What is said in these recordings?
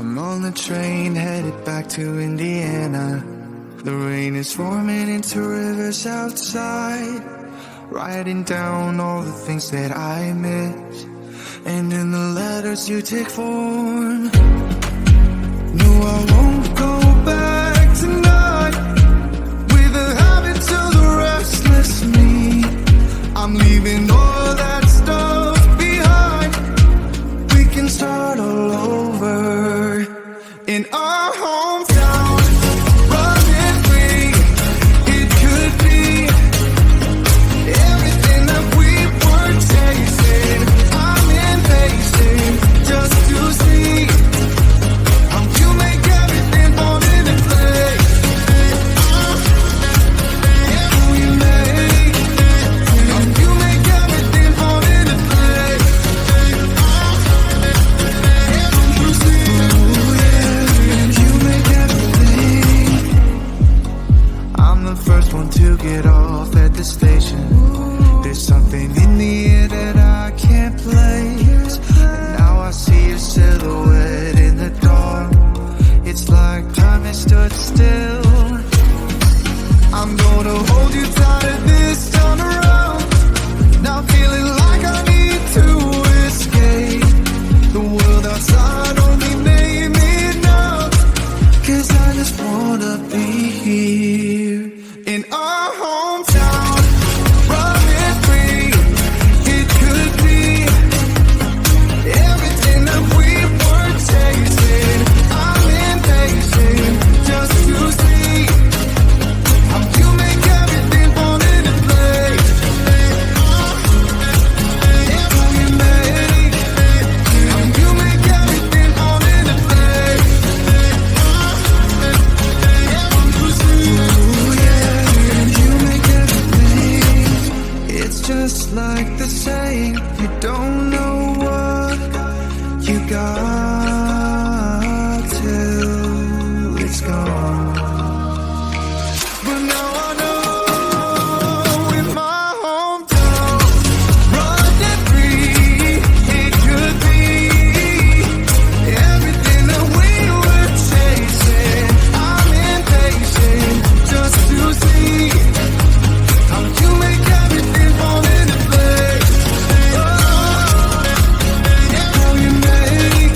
I'm on the train headed back to Indiana. The rain is forming into rivers outside, writing down all the things that I miss, and in the letters you take form. No, I won't go back tonight with the habits of the restless me. I'm leaving all that stuff behind. We can start all over in our hometown, running free. It could be everything that we were chasing. I'm impatient just to see how you make everything fall into place. How you make everything fall into place. You make everything. I'm the first one to get off at the station. There's something in the air that I can't place, and now I see your silhouette in the dark. It's like time has stood still. I'm gonna hold you tighter this time around. Now feeling like I need to escape. The world outside only made me numb, 'cause I just wanna be here in our hometown, running free. It could be everything that we were chasing. I'm impatient just to see how you make everything fall into place. How you make everything fall into place. Ooh, yeah, you make everything. It's just like the saying, you don't know what you got till it's gone. But now I know in my hometown, running free, it could be everything that we were chasing. I'm impatient just to see how you make everything fall into place. How you make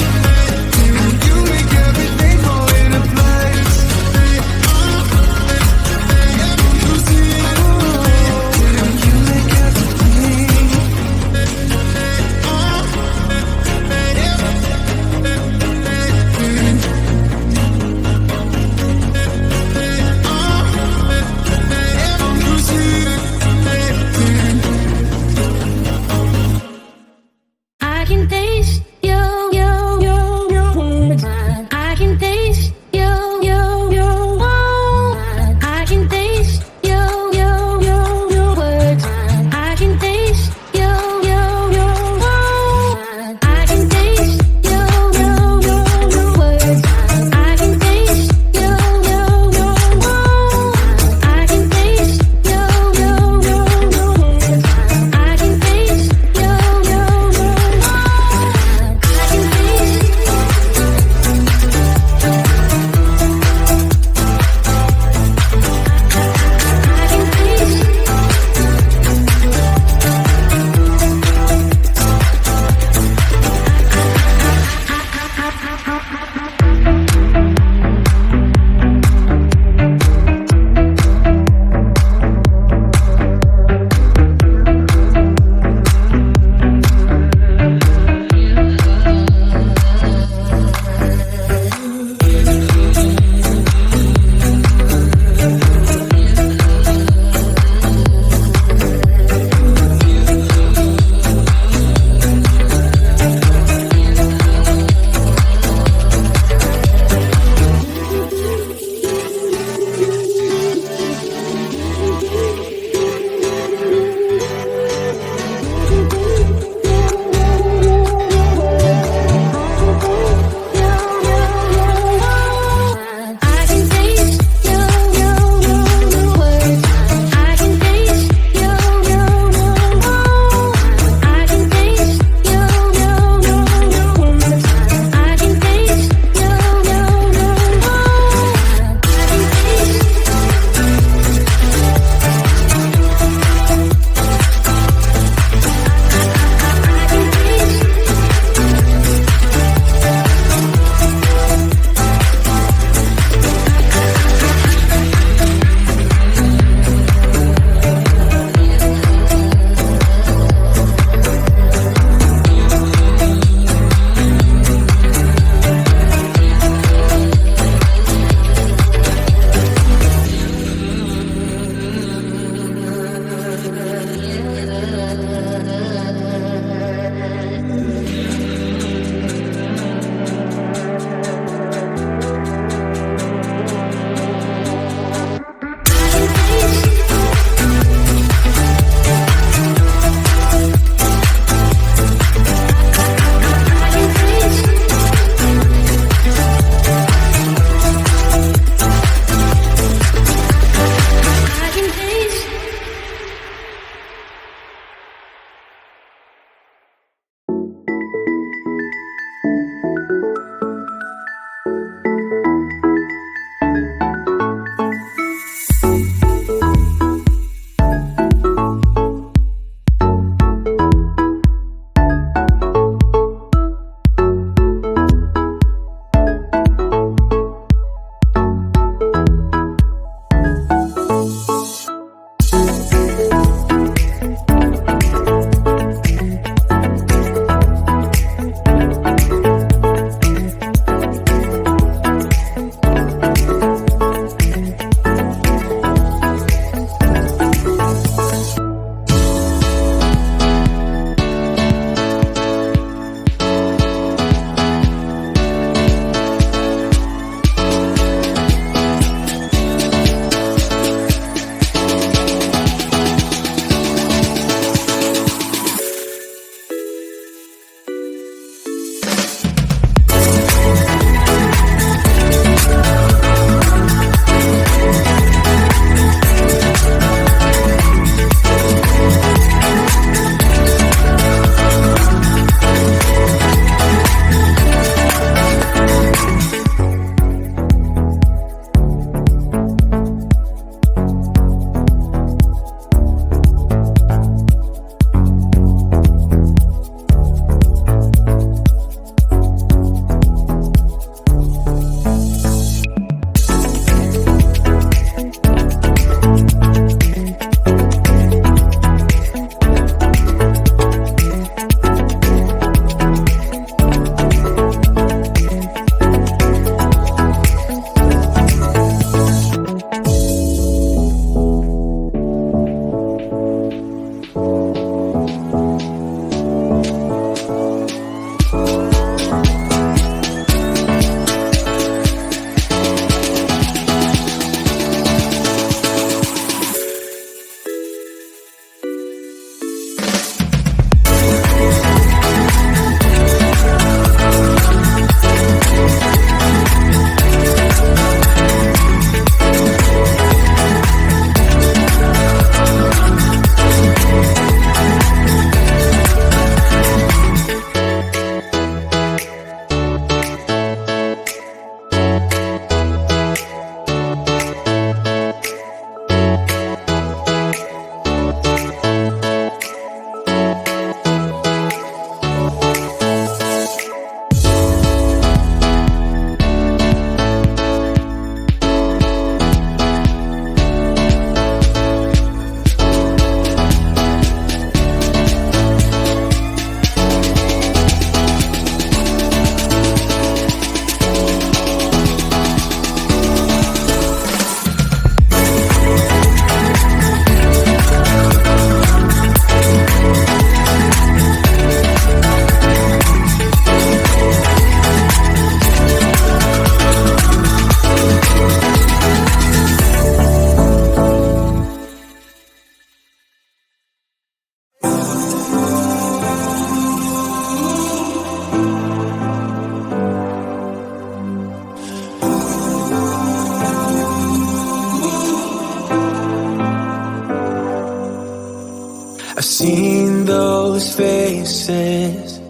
faces.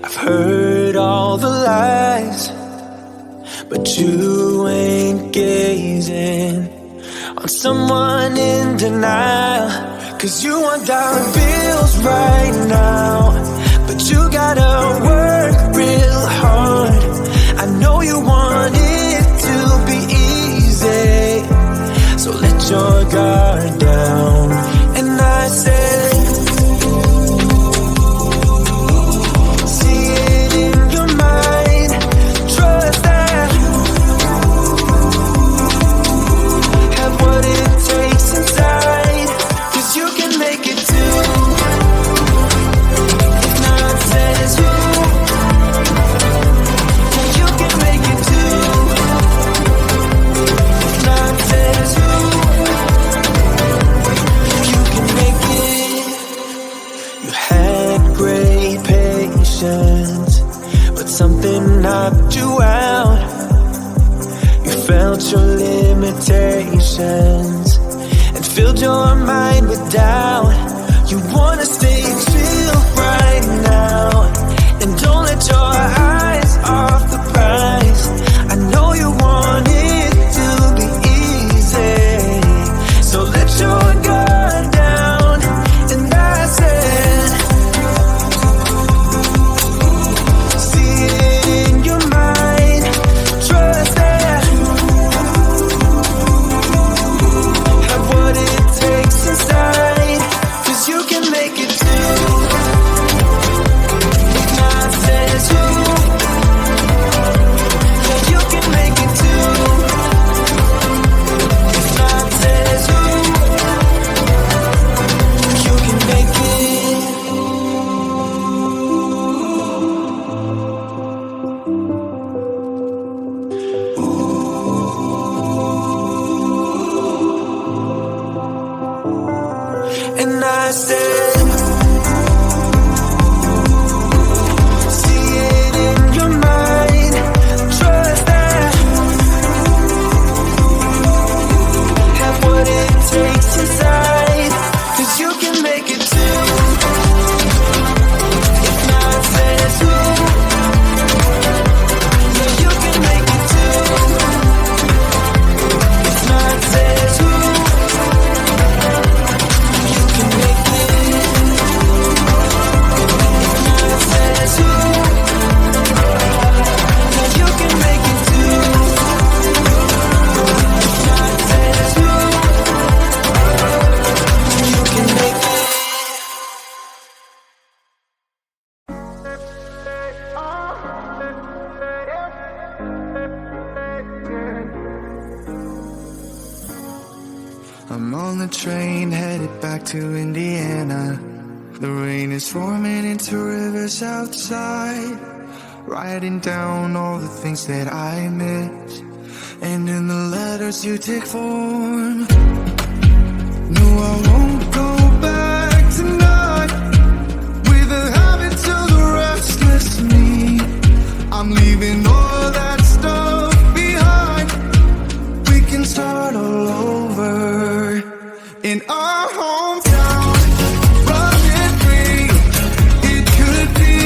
I've heard all the lies, but you ain't gazing on someone in denial. 'Cause you want dollar bills right now, but you gotta work real hard. I know you want it to be easy, so let your guard down. And I said, see it in your mind, trust that, have what it takes inside, 'cause you can make it too. If not says who, you can make it too. If not says who, you can make it. You had great patience, but something knocked you out. You felt your limitations and filled your mind with doubt. You wanna stay chill right now, and don't let your eyes off the prize. I know you want it to be easy, so let your guard down. And I said, see it in your mind, trust that, have what it takes inside, 'cause you can make it too. If not says who, yeah, you can make it too. If not says who, you can make it. And I said, see it in your mind, trust that, have what it takes inside, 'cause you can make it too. If not says who, yeah, you can make it too. If not says who, you can make it. If not says who, yeah, you can make it too. If not says who, you can make it. I'm on the train headed back to Indiana. The rain is forming into rivers outside, writing down all the things that I miss, and in the letters you take form. No, I won't go back tonight with the habits of the restless me. I'm leaving all that stuff behind. We can start all over in our hometown, running free. It could be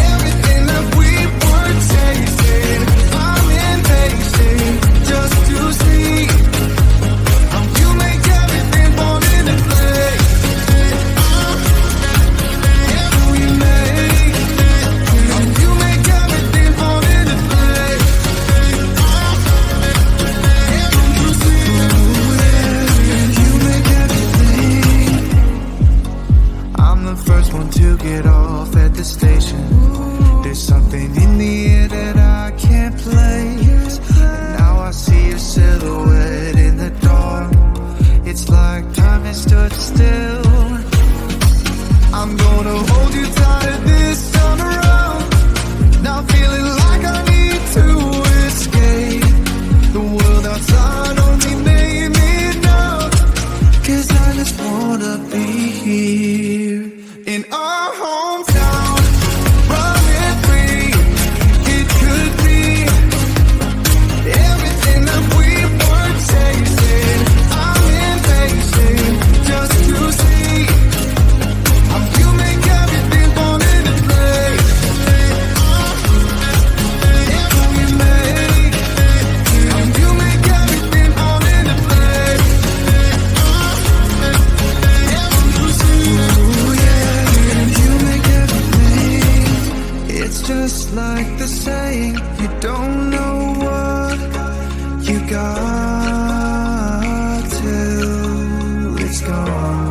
everything that we were tasting. I'm impatient just to see how you make everything It's just like the saying, you don't know what you got till it's gone.